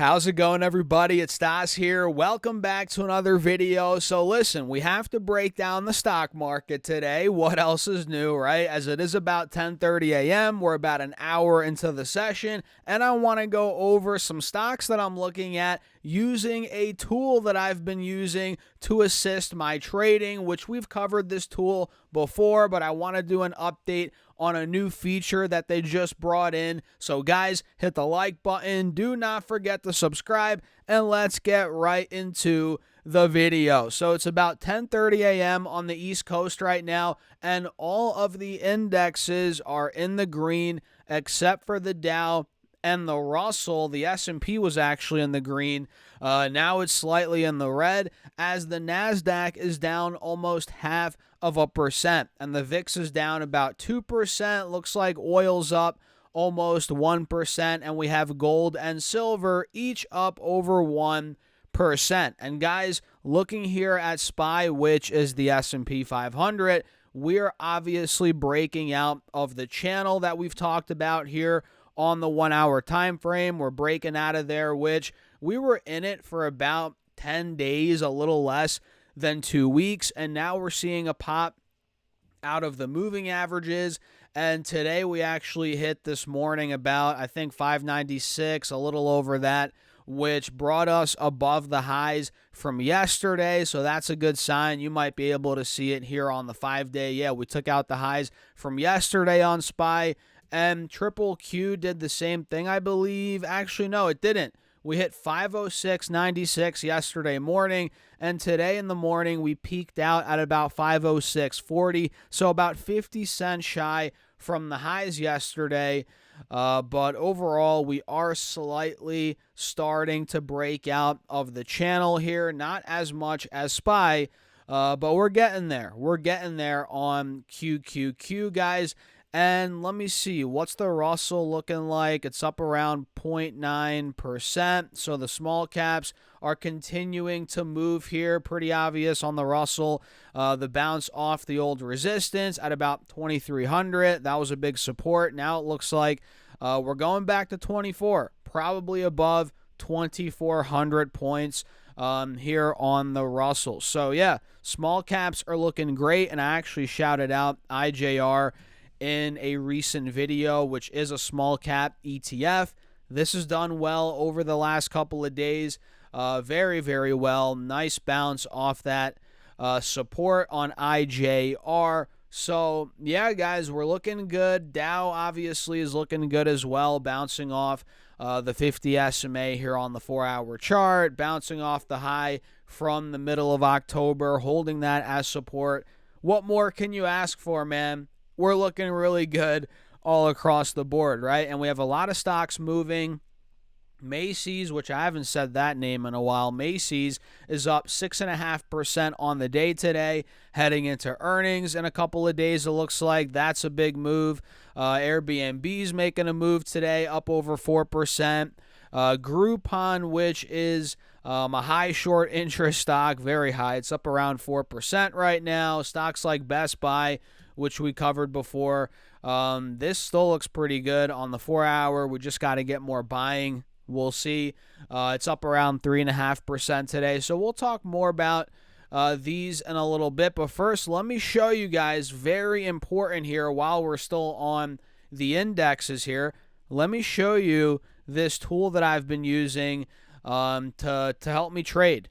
How's it going, everybody? It's Stas here. Welcome back to another video. So listen, we have to break down the stock market today. What else is new, right? As it is about 10:30 a.m., we're about an hour into the session, and I want to go over some stocks that I'm looking at using a tool that I've been using to assist my trading, which we've covered this tool before, but I want to do an update on a new feature that they just brought in. So guys, hit the like button. Do not forget to subscribe, and let's get right into the video. So it's about 10:30 a.m. on the East Coast right now, and all of the indexes are in the green except for the Dow and the Russell. The S&P was actually in the green. Now it's slightly in the red, as the NASDAQ is down almost 0.5%, and the VIX is down about 2%. Looks like oil's up almost 1%, and we have gold and silver each up over 1%. And guys, looking here at SPY, which is the S&P 500, we're obviously breaking out of the channel that we've talked about here on the 1 hour time frame. We're breaking out of there, which we were in it for about 10 days, a little less than 2 weeks, and now we're seeing a pop out of the moving averages. And today we actually hit this morning about, I think, 596, a little over that, which brought us above the highs from yesterday. So that's a good sign. You might be able to see it here on the 5-day. Yeah, we took out the highs from yesterday on SPY, and Triple Q did the same thing, I believe. Actually, no, it didn't. We hit 506.96 yesterday morning, and today in the morning we peaked out at about 506.40, so about 50 cents shy from the highs yesterday. But overall, we are slightly starting to break out of the channel here. Not as much as SPY, but we're getting there. We're getting there on QQQ, guys. And let me see, what's the Russell looking like? It's up around 0.9%. So the small caps are continuing to move here. Pretty obvious on the Russell. The bounce off the old resistance at about 2,300. That was a big support. Now it looks like we're going back to 24, probably above 2,400 points here on the Russell. So yeah, small caps are looking great. And I actually shouted out IJR in a recent video, which is a small cap ETF. This has done well over the last couple of days. Very, very well. Nice bounce off that support on IJR. So, yeah, guys, we're looking good. Dow obviously is looking good as well, bouncing off the 50 SMA here on the 4-hour chart, bouncing off the high from the middle of October, holding that as support. What more can you ask for, man? We're looking really good all across the board, right? And we have a lot of stocks moving. Macy's, which I haven't said that name in a while, Macy's is up 6.5% on the day today, heading into earnings in a couple of days. It looks like that's a big move. Airbnb's making a move today, up over 4%. Groupon, which is a high short interest stock, very high. It's up around 4% right now. Stocks like Best Buy, which we covered before, this still looks pretty good on the 4-hour. We just got to get more buying. We'll see. It's up around 3.5% today. So we'll talk more about these in a little bit. But first, let me show you guys, very important here while we're still on the indexes here. Let me show you this tool that I've been using to help me trade,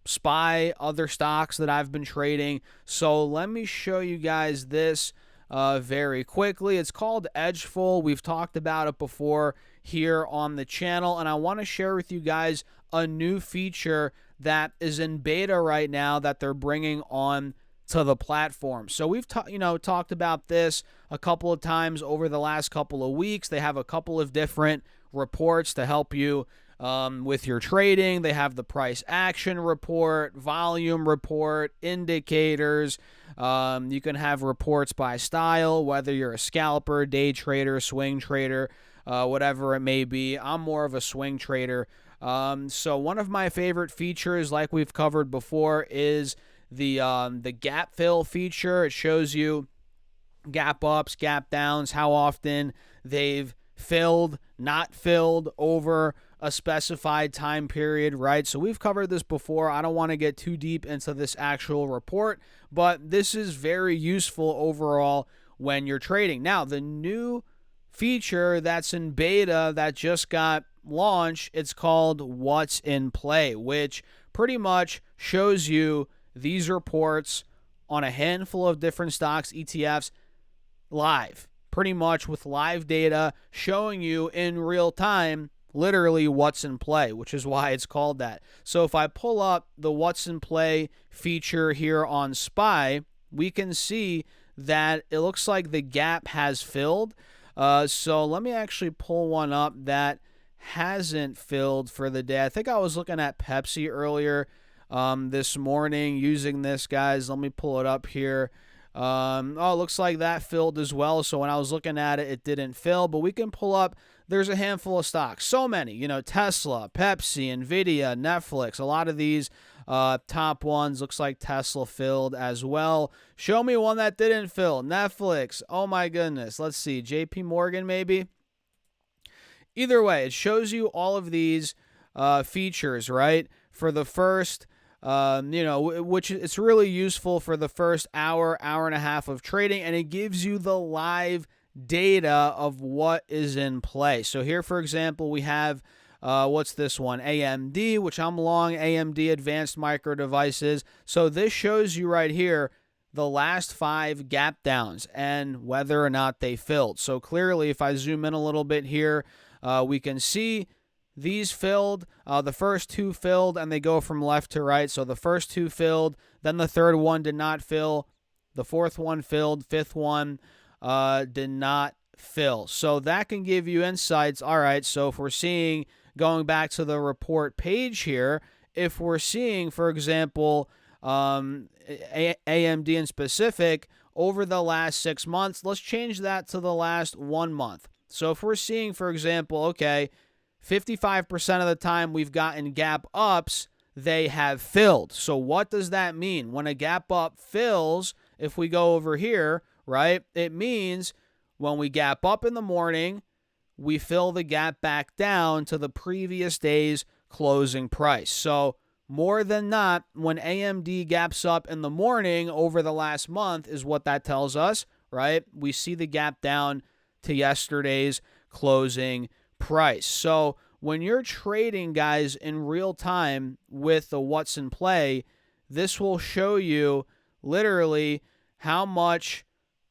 SPY, other stocks that I've been trading. So let me show you guys this very quickly. It's called Edgeful. We've talked about it before here on the channel, and I want to share with you guys a new feature that is in beta right now that they're bringing on to the platform. So we've talked about this a couple of times over the last couple of weeks. They have a couple of different reports to help you with your trading. They have the price action report, volume report, indicators. You can have reports by style, whether you're a scalper, day trader, swing trader, whatever it may be. I'm more of a swing trader. So one of my favorite features, like we've covered before, is the gap fill feature. It shows you gap ups, gap downs, how often they've filled, not filled over a specified time period, right? So we've covered this before. I don't want to get too deep into this actual report, but this is very useful overall when you're trading. Now, the new feature that's in beta that just got launched, it's called What's in Play, which pretty much shows you these reports on a handful of different stocks, ETFs, live, pretty much with live data showing you in real time literally what's in play, which is why it's called that. So if I pull up the What's in Play feature here on SPY, we can see that it looks like the gap has filled. So let me actually pull one up that hasn't filled for the day. I think I was looking at Pepsi earlier this morning using this, guys. Let me pull it up here. Oh, it looks like that filled as well. So when I was looking at it, it didn't fill. But we can pull up, there's a handful of stocks. So many, Tesla, Pepsi, Nvidia, Netflix. A lot of these top ones. Looks like Tesla filled as well. Show me one that didn't fill. Netflix. Oh my goodness. Let's see. JP Morgan maybe. Either way, it shows you all of these features, right? For the first, which it's really useful for the first hour and a half of trading, and it gives you the live data of what is in play. So here, for example, we have, what's this one? AMD, which I'm long, AMD Advanced Micro Devices. So this shows you right here the last 5 gap downs and whether or not they filled. So clearly, if I zoom in a little bit here, we can see these filled. The first 2 filled, and they go from left to right. So the first 2 filled, then the third one did not fill. The fourth one filled. Fifth one did not fill. So that can give you insights. All right, so if we're seeing, going back to the report page here, if we're seeing, for example, AMD in specific, over the last 6 months, let's change that to the last 1 month. So if we're seeing, for example, okay, 55% of the time we've gotten gap ups, they have filled. So what does that mean? When a gap up fills, if we go over here, right, it means when we gap up in the morning, we fill the gap back down to the previous day's closing price. So more than not, when AMD gaps up in the morning over the last month is what that tells us, right? We see the gap down to yesterday's closing price. So when you're trading, guys, in real time with the What's in Play, this will show you literally how much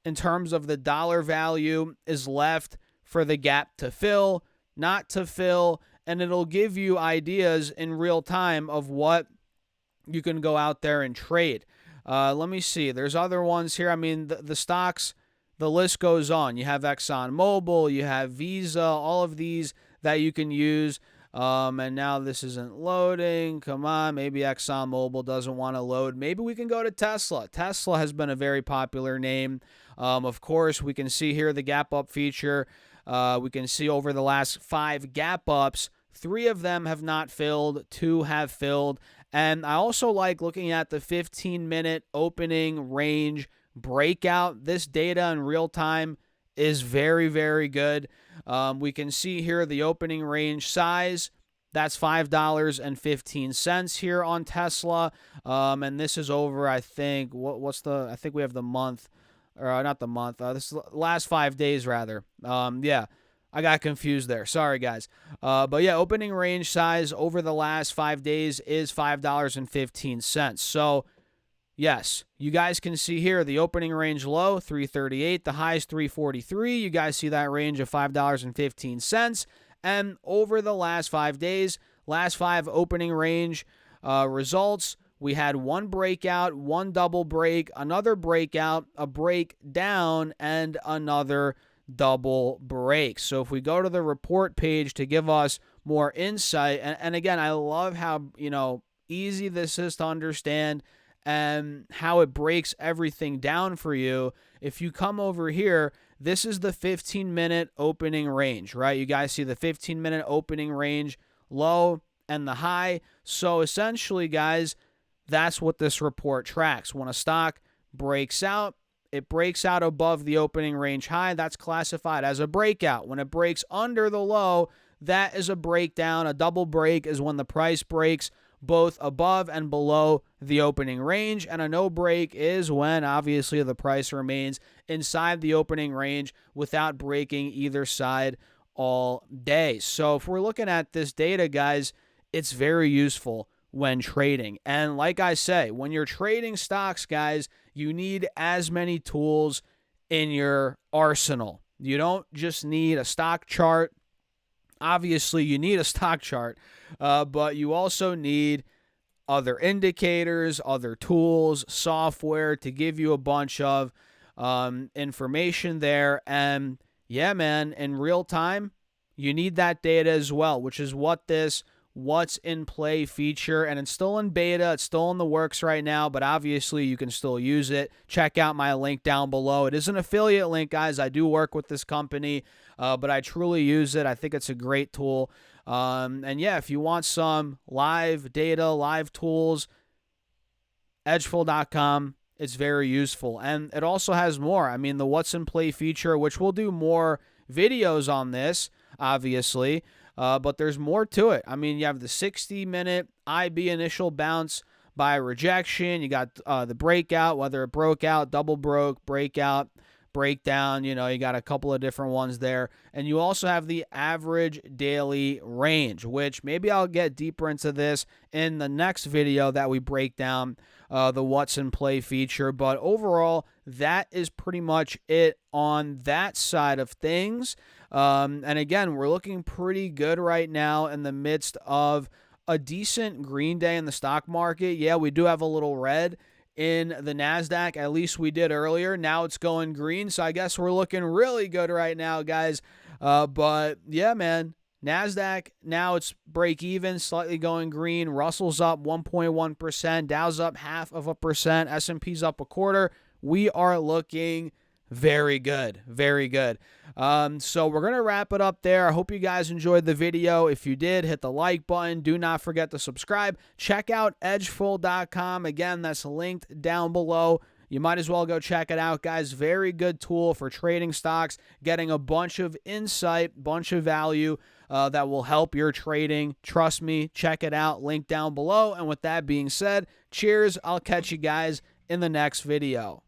in terms of the dollar value is left for the gap to fill, not to fill, and it'll give you ideas in real time of what you can go out there and trade. Let me see. There's other ones here. I mean, the stocks, the list goes on. You have ExxonMobil, you have Visa, all of these that you can use. And now this isn't loading. Come on, maybe ExxonMobil doesn't want to load. Maybe we can go to Tesla. Tesla has been a very popular name. Of course, we can see here the gap up feature. We can see over the last 5 gap ups, 3 of them have not filled, 2 have filled. And I also like looking at the 15-minute opening range breakout. This data in real time is very, very good. We can see here the opening range size. That's $5.15 here on Tesla. And this is over, I think, I think we have the month, or not the month. This is the last 5 days, rather. Yeah, I got confused there. Sorry, guys. But yeah, opening range size over the last 5 days is $5.15. So, yes, you guys can see here the opening range low, 338. The high is 343. You guys see that range of $5.15. And over the last 5 days, last 5 opening range results, we had 1 breakout, 1 double break, another breakout, a breakdown, and another double break. So if we go to the report page to give us more insight, and again, I love how, easy this is to understand and how it breaks everything down for you. If you come over here, this is the 15-minute opening range, right? You guys see the 15-minute opening range low and the high. So essentially, guys, that's what this report tracks. When a stock breaks out, it breaks out above the opening range high. That's classified as a breakout. When it breaks under the low, that is a breakdown. A double break is when the price breaks both above and below the opening range, and a no break is when obviously the price remains inside the opening range without breaking either side all day. So if we're looking at this data, guys, it's very useful when trading. And like I say, when you're trading stocks, guys, you need as many tools in your arsenal. You don't just need a stock chart. Obviously, you need a stock chart, but you also need other indicators, other tools, software to give you a bunch of information there. And yeah, man, in real time, you need that data as well, which is what this What's in Play feature, and it's still in beta. It's still in the works right now, but obviously you can still use it. Check out my link down below. It is an affiliate link, guys. I do work with this company, but I truly use it. I think it's a great tool. And yeah, if you want some live data, live tools, edgeful.com. It's very useful. And it also has more. I mean, the What's in Play feature, which we'll do more videos on this, obviously. But there's more to it. I mean, you have the 60-minute IB initial bounce by rejection. You got the breakout, whether it broke out, double broke, breakout, breakdown. You know, you got a couple of different ones there. And you also have the average daily range, which maybe I'll get deeper into this in the next video that we break down the What's in Play feature. But overall, that is pretty much it on that side of things. And again, we're looking pretty good right now in the midst of a decent green day in the stock market. Yeah, we do have a little red in the NASDAQ. At least we did earlier. Now it's going green. So I guess we're looking really good right now, guys. But yeah, man, NASDAQ, now it's break even, slightly going green. Russell's up 1.1%. Dow's up 0.5%. S&P's up 0.25%. We are looking very good. Very good. So we're going to wrap it up there. I hope you guys enjoyed the video. If you did, hit the like button. Do not forget to subscribe. Check out edgeful.com. Again, that's linked down below. You might as well go check it out, guys. Very good tool for trading stocks, getting a bunch of insight, bunch of value that will help your trading. Trust me, check it out. Link down below. And with that being said, cheers. I'll catch you guys in the next video.